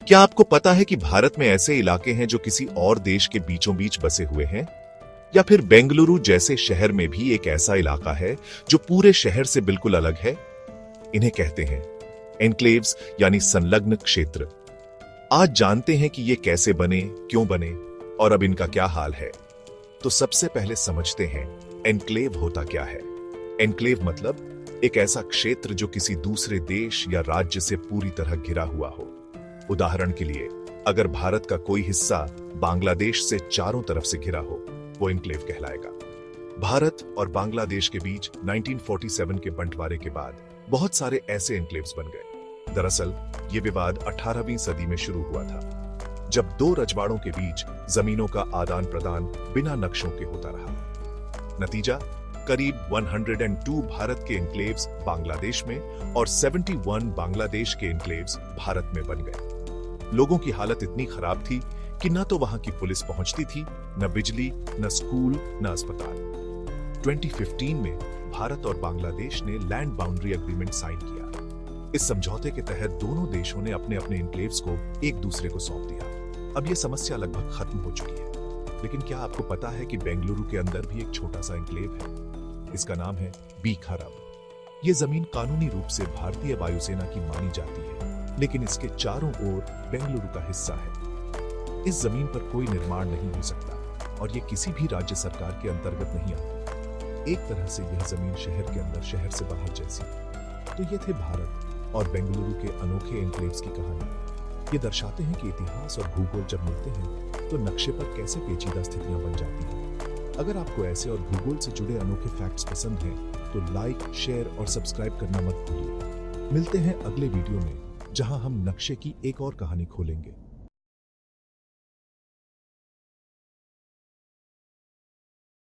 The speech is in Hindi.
क्या आपको पता है कि भारत में ऐसे इलाके हैं जो किसी और देश के बीचों बीच बसे हुए हैं? या फिर बेंगलुरु जैसे शहर में भी एक ऐसा इलाका है जो पूरे शहर से बिल्कुल अलग है? इन्हें कहते हैं एन्क्लेव्स यानी संलग्न क्षेत्र। आज जानते हैं कि ये कैसे बने, क्यों बने और अब इनका क्या हाल है। तो सबसे पहले समझते हैं एन्क्लेव होता क्या है। एन्क्लेव मतलब एक ऐसा क्षेत्र जो किसी दूसरे देश या राज्य से पूरी तरह घिरा हुआ हो। उदाहरण के लिए, अगर भारत का कोई हिस्सा बांग्लादेश से चारों तरफ से घिरा हो, वो एन्क्लेव कहलाएगा। भारत और बांग्लादेश के बीच 1947 के बंटवारे के बाद बहुत सारे ऐसे एन्क्लेव्स बन गए। दरअसल ये विवाद 18वीं सदी में शुरू हुआ था, जब दो रजवाड़ों के बीच जमीनों का आदान प्रदान बिना नक्शों के होता रहा। नतीजा, करीब 102 भारत के एन्क्लेव्स बांग्लादेश में और 71 बांग्लादेश के एन्क्लेव्स भारत में बन गए। लोगों की हालत इतनी खराब थी कि न तो वहां की पुलिस पहुंचती थी, न बिजली, न स्कूल, न अस्पताल। 2015 में भारत और बांग्लादेश ने लैंड बाउंड्री एग्रीमेंट साइन किया। इस समझौते के तहत दोनों देशों ने अपने अपने एन्क्लेव्स को एक दूसरे को सौंप दिया। अब यह समस्या लगभग खत्म हो चुकी है। लेकिन क्या आपको पता है कि बेंगलुरु के अंदर भी एक छोटा सा एन्क्लेव है? इसका नाम है बीखारब। यह जमीन कानूनी रूप से भारतीय वायुसेना की मानी जाती है, लेकिन इसके चारों ओर बेंगलुरु का हिस्सा है। इस जमीन पर कोई निर्माण नहीं हो सकता और ये किसी भी राज्य सरकार के अंतर्गत नहीं आती। एक तरह से यह जमीन शहर के अंदर, शहर से बाहर जैसी। तो ये थे भारत और बेंगलुरु के अनोखे एन्क्लेव्स की कहानी। ये दर्शाते हैं कि इतिहास और भूगोल जब मिलते हैं तो नक्शे पर कैसे पेचीदा स्थितियां बन जाती हैं। अगर आपको ऐसे और भूगोल से जुड़े अनोखे फैक्ट्स पसंद हैं तो लाइक, शेयर और सब्सक्राइब करना मत भूलिए। मिलते हैं अगले वीडियो में, जहां हम नक्शे की एक और कहानी खोलेंगे।